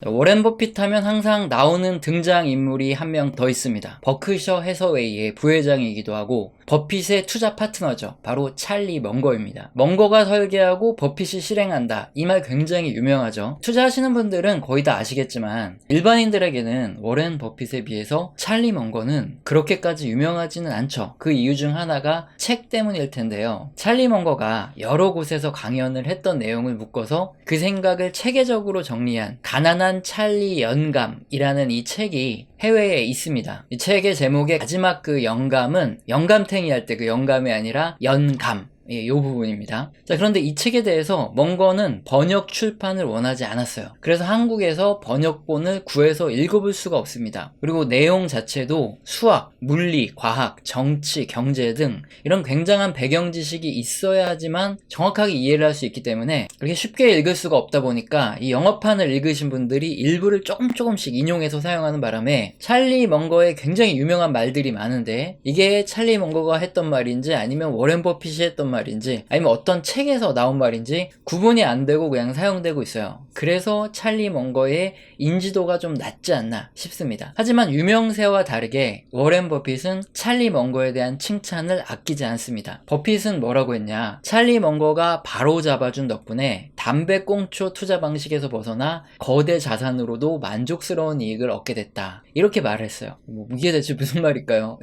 워렌 버핏 하면 항상 나오는 등장인물이 한 명 더 있습니다. 버크셔 해서웨이의 부회장이기도 하고 버핏의 투자 파트너죠. 바로 찰리 먼거입니다. 먼거가 설계하고 버핏이 실행한다. 이 말 굉장히 유명하죠. 투자하시는 분들은 거의 다 아시겠지만 일반인들에게는 워렌 버핏에 비해서 찰리 먼거는 그렇게까지 유명하지는 않죠. 그 이유 중 하나가 책 때문일 텐데요. 찰리 먼거가 여러 곳에서 강연을 했던 내용을 묶어서 그 생각을 체계적으로 정리한 가난한 찰리 영감이라는 이 책이 해외에 있습니다. 이 책의 제목의 마지막 그 영감은 영감탱이 할 때 그 영감이 아니라 연감, 요 부분입니다. 자, 그런데 이 책에 대해서 먼거는 번역 출판을 원하지 않았어요. 그래서 한국에서 번역본을 구해서 읽어볼 수가 없습니다. 그리고 내용 자체도 수학, 물리, 과학, 정치, 경제 등 이런 굉장한 배경 지식이 있어야 하지만 정확하게 이해를 할 수 있기 때문에 그렇게 쉽게 읽을 수가 없다 보니까 이 영어판을 읽으신 분들이 일부를 조금씩 인용해서 사용하는 바람에 찰리 먼거의 굉장히 유명한 말들이 많은데 이게 찰리 먼거가 했던 말인지 아니면 워렌 버핏이 했던 말인지 아니면 어떤 책에서 나온 말인지 구분이 안 되고 그냥 사용되고 있어요. 그래서 찰리 먼거의 인지도가 좀 낮지 않나 싶습니다. 하지만 유명세와 다르게 워렌 버핏은 찰리 먼거에 대한 칭찬을 아끼지 않습니다. 버핏은 뭐라고 했냐, 찰리 먼거가 바로 잡아준 덕분에 담배꽁초 투자 방식에서 벗어나 거대 자산으로도 만족스러운 이익을 얻게 됐다, 이렇게 말을 했어요. 이게 대체 무슨 말일까요?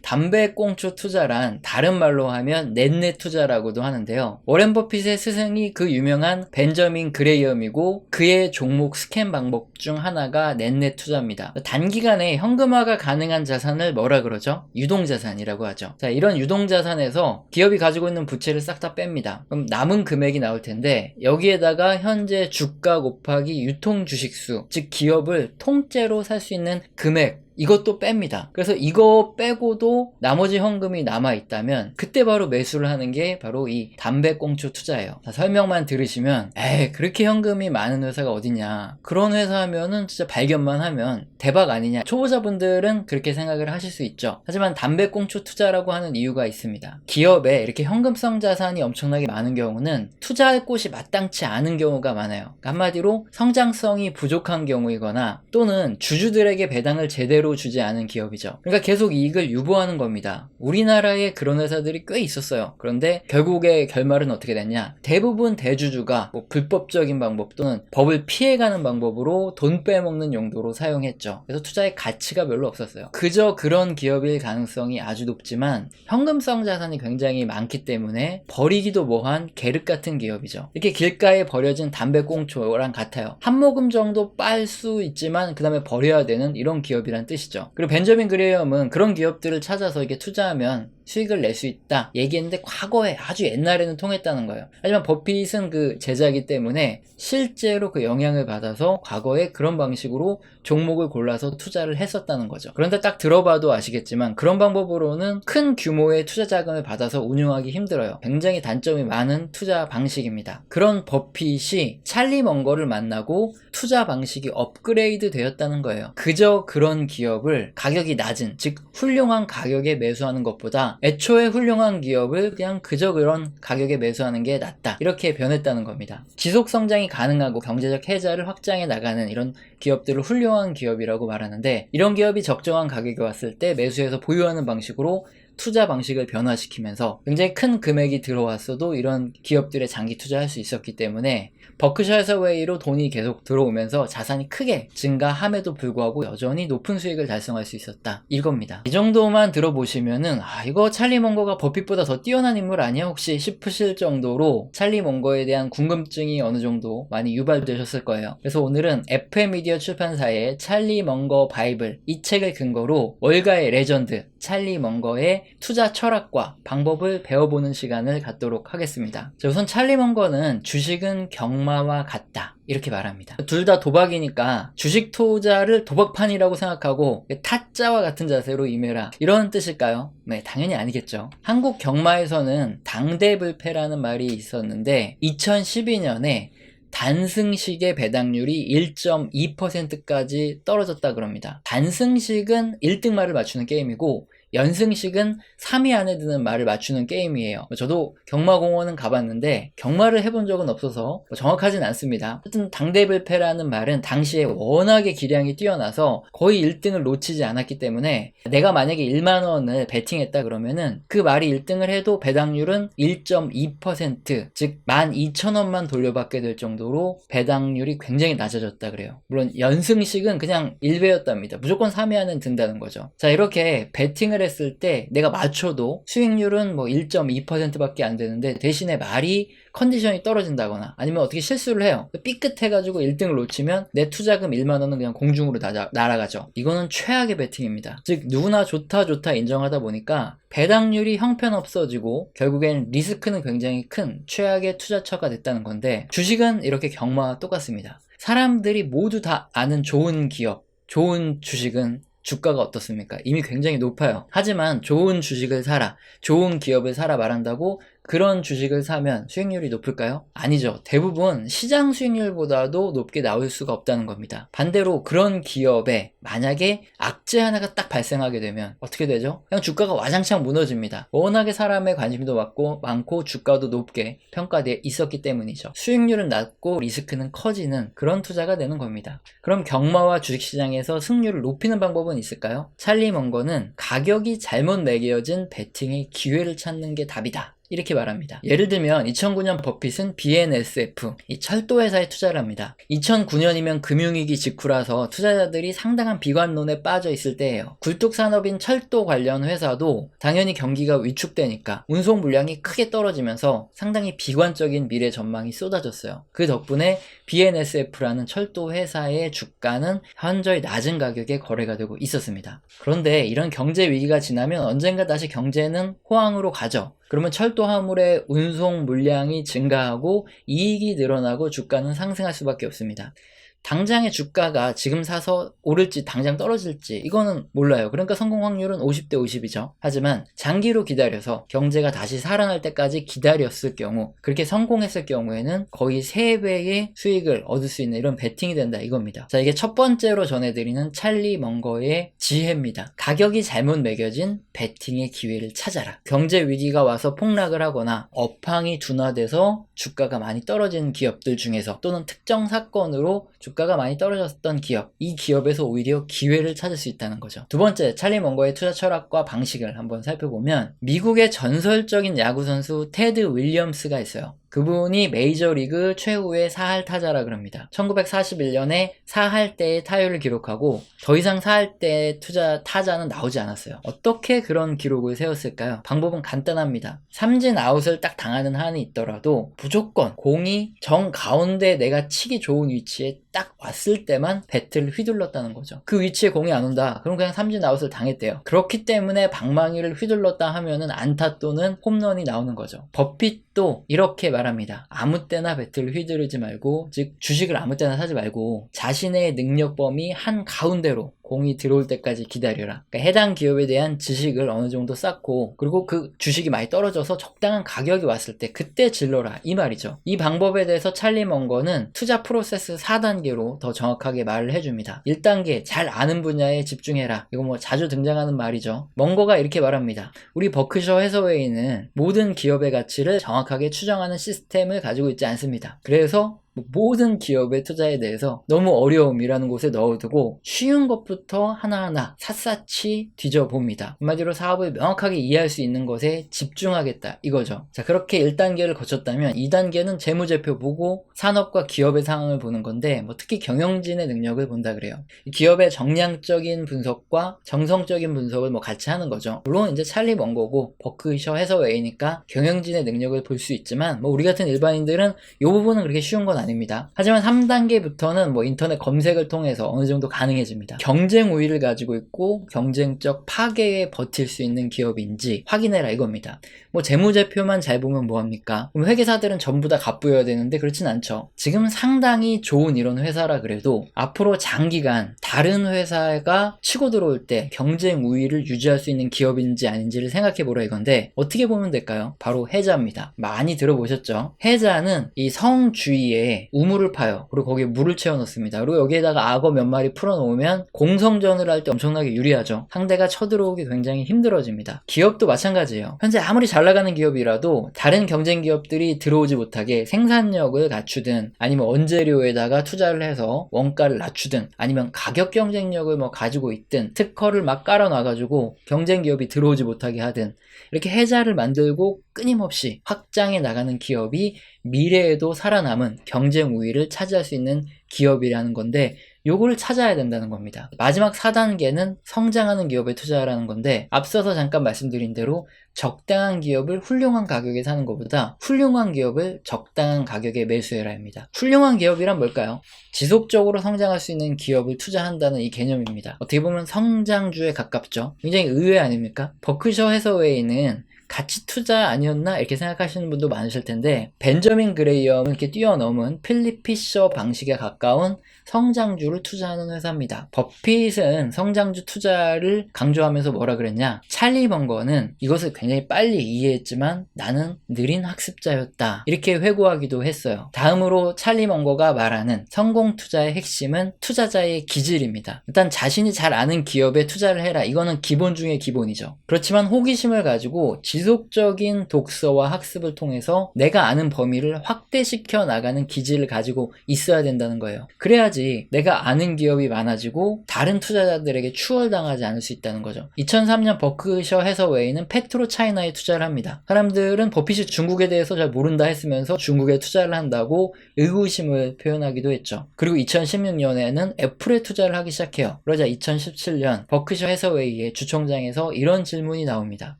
담배꽁초 투자란 다른 말로 하면 넷넷 투자라고도 하는데요. 워렌 버핏의 스승이 그 유명한 벤저민 그레이엄이고 그의 종목 스캔 방법 중 하나가 넷넷 투자입니다. 단기간에 현금화가 가능한 자산을 뭐라 그러죠? 유동자산이라고 하죠. 자, 이런 유동자산에서 기업이 가지고 있는 부채를 싹 다 뺍니다. 그럼 남은 금액이 나올 텐데 여기에다가 현재 주가 곱하기 유통 주식수, 즉 기업을 통째로 살 수 있는 금액, 이것도 뺍니다. 그래서 이거 빼고도 나머지 현금이 남아있다면 그때 바로 매수를 하는 게 바로 이 담배꽁초 투자예요. 자, 설명만 들으시면 에이, 그렇게 현금이 많은 회사가 어딨냐, 그런 회사 하면은 진짜 발견만 하면 대박 아니냐, 초보자분들은 그렇게 생각을 하실 수 있죠. 하지만 담배꽁초 투자라고 하는 이유가 있습니다. 기업에 이렇게 현금성 자산이 엄청나게 많은 경우는 투자할 곳이 마땅치 않은 경우가 많아요. 한마디로 성장성이 부족한 경우이거나 또는 주주들에게 배당을 제대로 주지 않은 기업이죠. 그러니까 계속 이익을 유보하는 겁니다. 우리나라에 그런 회사들이 꽤 있었어요. 그런데 결국의 결말은 어떻게 됐냐, 대부분 대주주가 불법적인 방법 또는 법을 피해가는 방법으로 돈 빼먹는 용도로 사용했죠. 그래서 투자의 가치가 별로 없었어요. 그저 그런 기업일 가능성이 아주 높지만 현금성 자산이 굉장히 많기 때문에 버리기도 뭐한 계륵 같은 기업이죠. 이렇게 길가에 버려진 담배꽁초랑 같아요. 한 모금 정도 빨 수 있지만 그 다음에 버려야 되는 이런 기업이란 뜻이죠. 그리고 벤저민 그레이엄은 그런 기업들을 찾아서 이렇게 투자하면 수익을 낼 수 있다 얘기했는데 과거에 아주 옛날에는 통했다는 거예요. 하지만 버핏은 그 제자이기 때문에 실제로 그 영향을 받아서 과거에 그런 방식으로 종목을 골라서 투자를 했었다는 거죠. 그런데 딱 들어봐도 아시겠지만 그런 방법으로는 큰 규모의 투자 자금을 받아서 운용하기 힘들어요. 굉장히 단점이 많은 투자 방식입니다. 그런 버핏이 찰리 먼거를 만나고 투자 방식이 업그레이드 되었다는 거예요. 그저 그런 기업을 가격이 낮은, 즉 훌륭한 가격에 매수하는 것보다 애초에 훌륭한 기업을 그냥 그저 그런 가격에 매수하는 게 낫다, 이렇게 변했다는 겁니다. 지속 성장이 가능하고 경제적 혜자를 확장해 나가는 이런 기업들을 훌륭한 기업이라고 말하는데, 이런 기업이 적정한 가격에 왔을 때 매수해서 보유하는 방식으로 투자 방식을 변화시키면서 굉장히 큰 금액이 들어왔어도 이런 기업들에 장기 투자할 수 있었기 때문에 버크셔 해서웨이로 돈이 계속 들어오면서 자산이 크게 증가함에도 불구하고 여전히 높은 수익을 달성할 수 있었다, 이겁니다. 이 정도만 들어보시면은 이거 찰리 먼거가 버핏보다 더 뛰어난 인물 아니야 혹시 싶으실 정도로 찰리 먼거에 대한 궁금증이 어느 정도 많이 유발되셨을 거예요. 그래서 오늘은 FM미디어 출판사의 찰리 먼거 바이블, 이 책을 근거로 월가의 레전드 찰리 먼거의 투자 철학과 방법을 배워보는 시간을 갖도록 하겠습니다. 자, 우선 찰리 먼거는 주식은 경마와 같다, 이렇게 말합니다. 둘 다 도박이니까 주식 투자를 도박판이라고 생각하고 타짜와 같은 자세로 임해라, 이런 뜻일까요? 네, 당연히 아니겠죠. 한국 경마에서는 당대불패라는 말이 있었는데 2012년에 단승식의 배당률이 1.2%까지 떨어졌다 그럽니다. 단승식은 1등말을 맞추는 게임이고 연승식은 3위 안에 드는 말을 맞추는 게임이에요. 저도 경마공원은 가봤는데 경마를 해본 적은 없어서 정확하진 않습니다. 어쨌든 당대불패라는 말은 당시에 워낙에 기량이 뛰어나서 거의 1등을 놓치지 않았기 때문에 내가 만약에 1만원을 베팅했다 그러면은 그 말이 1등을 해도 배당률은 1.2%, 즉 12,000원만 돌려받게 될 정도로 배당률이 굉장히 낮아졌다 그래요. 물론 연승식은 그냥 1배였답니다. 무조건 3위 안에 든다는 거죠. 자, 이렇게 베팅을 했을 때 내가 맞춰도 수익률은 뭐 1.2%밖에 안 되는데 대신에 말이 컨디션이 떨어진다거나 아니면 어떻게 실수를 해요. 삐끗해가지고 1등을 놓치면 내 투자금 1만원은 그냥 공중으로 날아가죠. 이거는 최악의 베팅입니다. 즉 누구나 좋다 인정하다 보니까 배당률이 형편없어지고 결국엔 리스크는 굉장히 큰 최악의 투자처가 됐다는 건데, 주식은 이렇게 경마와 똑같습니다. 사람들이 모두 다 아는 좋은 기업, 좋은 주식은 주가가 어떻습니까? 이미 굉장히 높아요. 하지만 좋은 주식을 사라, 좋은 기업을 사라 말한다고 그런 주식을 사면 수익률이 높을까요? 아니죠. 대부분 시장 수익률보다도 높게 나올 수가 없다는 겁니다. 반대로 그런 기업에 만약에 악재 하나가 딱 발생하게 되면 어떻게 되죠? 그냥 주가가 와장창 무너집니다. 워낙에 사람의 관심도 많고 주가도 높게 평가되어 있었기 때문이죠. 수익률은 낮고 리스크는 커지는 그런 투자가 되는 겁니다. 그럼 경마와 주식시장에서 승률을 높이는 방법은 있을까요? 찰리 먼거는 가격이 잘못 매겨진 베팅의 기회를 찾는 게 답이다, 이렇게 말합니다. 예를 들면 2009년 버핏은 BNSF, 이 철도 회사에 투자를 합니다. 2009년이면 금융위기 직후라서 투자자들이 상당한 비관론에 빠져 있을 때예요. 굴뚝 산업인 철도 관련 회사도 당연히 경기가 위축되니까 운송 물량이 크게 떨어지면서 상당히 비관적인 미래 전망이 쏟아졌어요. 그 덕분에 BNSF라는 철도 회사의 주가는 현저히 낮은 가격에 거래가 되고 있었습니다. 그런데 이런 경제 위기가 지나면 언젠가 다시 경제는 호황으로 가죠. 그러면 철도 화물의 운송 물량이 증가하고 이익이 늘어나고 주가는 상승할 수밖에 없습니다. 당장의 주가가 지금 사서 오를지 당장 떨어질지 이거는 몰라요. 그러니까 성공 확률은 50대 50이죠. 하지만 장기로 기다려서 경제가 다시 살아날 때까지 기다렸을 경우, 그렇게 성공했을 경우에는 거의 3배의 수익을 얻을 수 있는 이런 베팅이 된다 이겁니다. 자, 이게 첫 번째로 전해드리는 찰리 먼거의 지혜입니다. 가격이 잘못 매겨진 베팅의 기회를 찾아라. 경제 위기가 와서 폭락을 하거나 업황이 둔화돼서 주가가 많이 떨어진 기업들 중에서, 또는 특정 사건으로 주가가 많이 떨어졌던 기업, 이 기업에서 오히려 기회를 찾을 수 있다는 거죠. 두 번째, 찰리 먼거의 투자 철학과 방식을 한번 살펴보면, 미국의 전설적인 야구 선수 테드 윌리엄스가 있어요. 그분이 메이저리그 최후의 4할 타자라 그럽니다. 1941년에 4할 때의 타율을 기록하고 더 이상 4할 때의 타자는 나오지 않았어요. 어떻게 그런 기록을 세웠을까요? 방법은 간단합니다. 삼진 아웃을 딱 당하는 한이 있더라도 무조건 공이 정 가운데 내가 치기 좋은 위치에 딱 왔을 때만 배트를 휘둘렀다는 거죠. 그 위치에 공이 안 온다, 그럼 그냥 삼진 아웃을 당했대요. 그렇기 때문에 방망이를 휘둘렀다 하면은 안타 또는 홈런이 나오는 거죠. 버핏도 이렇게 말합니다. 아무 때나 배트를 휘두르지 말고, 즉 주식을 아무 때나 사지 말고 자신의 능력 범위 한 가운데로 공이 들어올 때까지 기다려라. 그러니까 해당 기업에 대한 지식을 어느 정도 쌓고, 그리고 그 주식이 많이 떨어져서 적당한 가격이 왔을 때 그때 질러라, 이 말이죠. 이 방법에 대해서 찰리 먼거는 투자 프로세스 4단계로 더 정확하게 말을 해줍니다. 1단계, 잘 아는 분야에 집중해라. 이거 뭐 자주 등장하는 말이죠. 먼거가 이렇게 말합니다. 우리 버크셔 해서웨이는 모든 기업의 가치를 정확하게 추정하는 시스템을 가지고 있지 않습니다. 그래서 모든 기업의 투자에 대해서 너무 어려움이라는 곳에 넣어두고 쉬운 것부터 하나하나 샅샅이 뒤져봅니다. 한마디로 사업을 명확하게 이해할 수 있는 것에 집중하겠다 이거죠. 자, 그렇게 1단계를 거쳤다면 2단계는 재무제표 보고 산업과 기업의 상황을 보는 건데, 특히 경영진의 능력을 본다 그래요. 기업의 정량적인 분석과 정성적인 분석을 같이 하는 거죠. 물론 이제 찰리 먼거고 버크셔 해서웨이니까 경영진의 능력을 볼 수 있지만 우리 같은 일반인들은 이 부분은 그렇게 쉬운 건 아닙니다. 하지만 3단계부터는 인터넷 검색을 통해서 어느 정도 가능해집니다. 경쟁 우위를 가지고 있고 경쟁적 파괴에 버틸 수 있는 기업인지 확인해라 이겁니다. 재무제표만 잘 보면 뭐합니까? 그럼 회계사들은 전부 다 갑부여야 되는데 그렇진 않죠. 지금 상당히 좋은 이런 회사라 그래도 앞으로 장기간 다른 회사가 치고 들어올 때 경쟁 우위를 유지할 수 있는 기업인지 아닌지를 생각해 보라 이건데, 어떻게 보면 될까요? 바로 해자입니다. 많이 들어보셨죠? 해자는 이 성 주위에 바다에 우물을 파요. 그리고 거기에 물을 채워 넣습니다. 그리고 여기에다가 악어 몇 마리 풀어 놓으면 공성전을 할 때 엄청나게 유리하죠. 상대가 쳐들어오기 굉장히 힘들어집니다. 기업도 마찬가지예요. 현재 아무리 잘 나가는 기업이라도 다른 경쟁 기업들이 들어오지 못하게 생산력을 갖추든 아니면 원재료에다가 투자를 해서 원가를 낮추든 아니면 가격 경쟁력을 뭐 가지고 있든 특허를 막 깔아놔가지고 경쟁 기업이 들어오지 못하게 하든 이렇게 해자를 만들고 끊임없이 확장해 나가는 기업이 미래에도 살아남은 경쟁 우위를 차지할 수 있는 기업이라는 건데, 요거를 찾아야 된다는 겁니다. 마지막 4단계는 성장하는 기업에 투자하라는 건데, 앞서서 잠깐 말씀드린 대로 적당한 기업을 훌륭한 가격에 사는 것보다 훌륭한 기업을 적당한 가격에 매수해라 합니다. 훌륭한 기업이란 뭘까요? 지속적으로 성장할 수 있는 기업을 투자한다는 이 개념입니다. 어떻게 보면 성장주에 가깝죠. 굉장히 의외 아닙니까? 버크셔 해서웨이는 가치 투자 아니었나 이렇게 생각하시는 분도 많으실 텐데, 벤저민 그레이엄을 이렇게 뛰어넘은 필립 피셔 방식에 가까운 성장주를 투자하는 회사입니다. 버핏은 성장주 투자를 강조하면서 뭐라 그랬냐, 찰리 먼거는 이것을 굉장히 빨리 이해했지만 나는 느린 학습자였다 이렇게 회고하기도 했어요. 다음으로 찰리 먼거가 말하는 성공 투자의 핵심은 투자자의 기질입니다. 일단 자신이 잘 아는 기업에 투자를 해라, 이거는 기본 중의 기본이죠. 그렇지만 호기심을 가지고 지속적인 독서와 학습을 통해서 내가 아는 범위를 확대시켜 나가는 기질을 가지고 있어야 된다는 거예요. 그래야지 내가 아는 기업이 많아지고 다른 투자자들에게 추월당하지 않을 수 있다는 거죠. 2003년 버크셔 해서웨이는 페트로 차이나에 투자를 합니다. 사람들은 버핏이 중국에 대해서 잘 모른다 했으면서 중국에 투자를 한다고 의구심을 표현하기도 했죠. 그리고 2016년에는 애플에 투자를 하기 시작해요. 그러자 2017년 버크셔 해서웨이의 주총장에서 이런 질문이 나옵니다.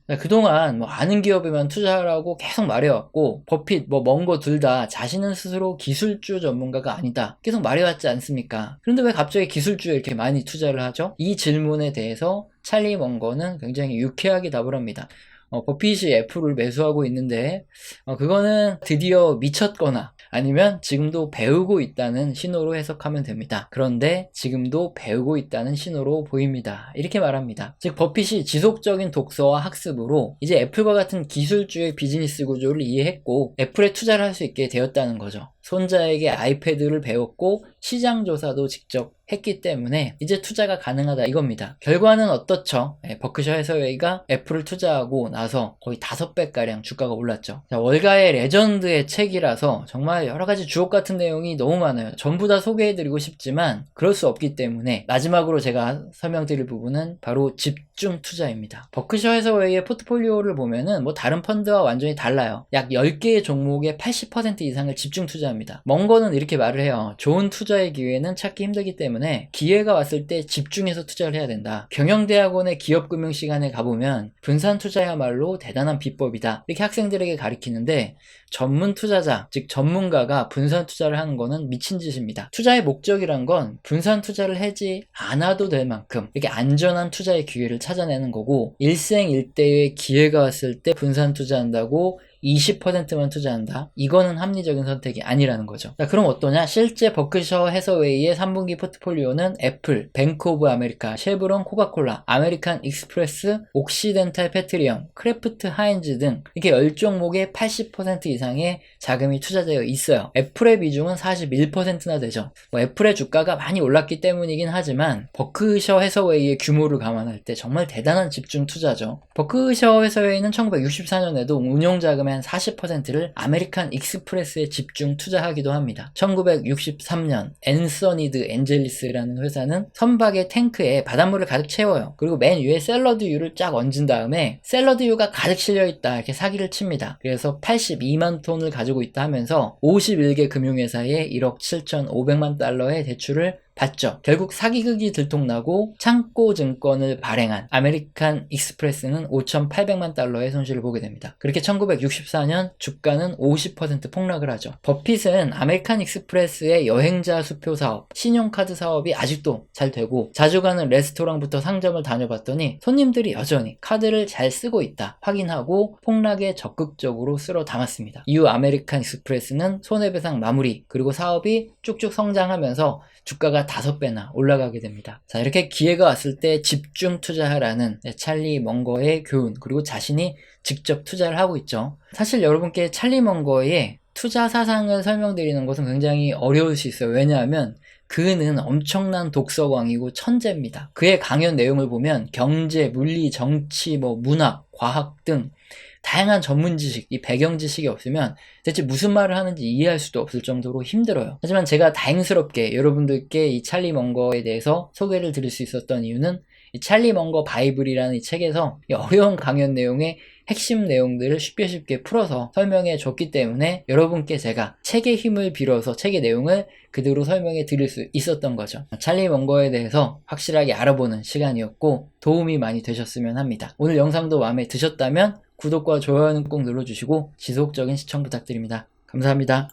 그동안 뭐 아는 기업에만 투자하라고 계속 말해왔고, 버핏, 먼거 둘 다 자신은 스스로 기술주 전문가가 아니다 계속 말해왔지 않습니까? 그런데 왜 갑자기 기술주에 이렇게 많이 투자를 하죠? 이 질문에 대해서 찰리 먼거는 굉장히 유쾌하게 답을 합니다. 버핏이 애플을 매수하고 있는데 그거는 드디어 미쳤거나 아니면 지금도 배우고 있다는 신호로 해석하면 됩니다. 그런데 지금도 배우고 있다는 신호로 보입니다. 이렇게 말합니다. 즉 버핏이 지속적인 독서와 학습으로 이제 애플과 같은 기술주의 비즈니스 구조를 이해했고 애플에 투자를 할 수 있게 되었다는 거죠. 손자에게 아이패드를 배웠고 시장 조사도 직접 했기 때문에 이제 투자가 가능하다 이겁니다. 결과는 어떻죠? 버크셔 해서웨이가 애플을 투자하고 나서 거의 5배가량 주가가 올랐죠. 자, 월가의 레전드의 책이라서 정말 여러가지 주옥 같은 내용이 너무 많아요. 전부 다 소개해드리고 싶지만 그럴 수 없기 때문에 마지막으로 제가 설명드릴 부분은 바로 집중 투자입니다. 버크셔 해서웨이의 포트폴리오를 보면은 뭐 다른 펀드와 완전히 달라요. 약 10개의 종목의 80% 이상을 집중 투자합니다. 먼거는 이렇게 말을 해요. 좋은 투자의 기회는 찾기 힘들기 때문에 기회가 왔을 때 집중해서 투자를 해야 된다. 경영대학원의 기업금융 시간에 가보면 분산 투자야말로 대단한 비법이다 이렇게 학생들에게 가르치는데, 전문 투자자, 즉 전문가가 분산 투자를 하는 거는 미친 짓입니다. 투자의 목적이란 건 분산 투자를 하지 않아도 될 만큼 이렇게 안전한 투자의 기회를 찾아내는 거고, 일생일대의 기회가 왔을 때 분산 투자한다고 20%만 투자한다, 이거는 합리적인 선택이 아니라는 거죠. 자, 그럼 어떠냐? 실제 버크셔 해서웨이의 3분기 포트폴리오는 애플, 뱅크 오브 아메리카, 쉐브론, 코카콜라, 아메리칸 익스프레스, 옥시덴탈 페트리엄, 크래프트 하인즈 등 이렇게 10종목의 80% 이상의 자금이 투자되어 있어요. 애플의 비중은 41%나 되죠. 애플의 주가가 많이 올랐기 때문이긴 하지만 버크셔 해서웨이의 규모를 감안할 때 정말 대단한 집중 투자죠. 버크셔 해서웨이는 1964년에도 운용자금의 한 40%를 아메리칸 익스프레스에 집중 투자하기도 합니다. 1963년 앤서니드 엔젤리스라는 회사는 선박의 탱크에 바닷물을 가득 채워요. 그리고 맨 위에 샐러드유를 쫙 얹은 다음에 샐러드유가 가득 실려있다 이렇게 사기를 칩니다. 그래서 82만 톤을 가지고 있다 하면서 51개 금융회사에 1억 7,500만 달러의 대출을 봤죠. 결국 사기극이 들통나고 창고증권을 발행한 아메리칸 익스프레스는 5,800만 달러의 손실을 보게 됩니다. 그렇게 1964년 주가는 50% 폭락을 하죠. 버핏은 아메리칸 익스프레스의 여행자 수표 사업, 신용카드 사업이 아직도 잘 되고, 자주 가는 레스토랑부터 상점을 다녀봤더니 손님들이 여전히 카드를 잘 쓰고 있다 확인하고 폭락에 적극적으로 쓸어 담았습니다. 이후 아메리칸 익스프레스는 손해배상 마무리, 그리고 사업이 쭉쭉 성장하면서 주가가 5배나 올라가게 됩니다. 자, 이렇게 기회가 왔을 때 집중 투자하라는 찰리 먼거의 교훈, 그리고 자신이 직접 투자를 하고 있죠. 사실 여러분께 찰리 먼거의 투자 사상을 설명드리는 것은 굉장히 어려울 수 있어요. 왜냐하면 그는 엄청난 독서광이고 천재입니다. 그의 강연 내용을 보면 경제, 물리, 정치, 문학, 과학 등 다양한 전문 지식, 이 배경 지식이 없으면 대체 무슨 말을 하는지 이해할 수도 없을 정도로 힘들어요. 하지만 제가 다행스럽게 여러분들께 이 찰리 먼거에 대해서 소개를 드릴 수 있었던 이유는 이 찰리 먼거 바이블이라는 이 책에서 이 어려운 강연 내용의 핵심 내용들을 쉽게 풀어서 설명해 줬기 때문에 여러분께 제가 책의 힘을 빌어서 책의 내용을 그대로 설명해 드릴 수 있었던 거죠. 찰리 먼거에 대해서 확실하게 알아보는 시간이었고 도움이 많이 되셨으면 합니다. 오늘 영상도 마음에 드셨다면 구독과 좋아요는 꼭 눌러주시고 지속적인 시청 부탁드립니다. 감사합니다.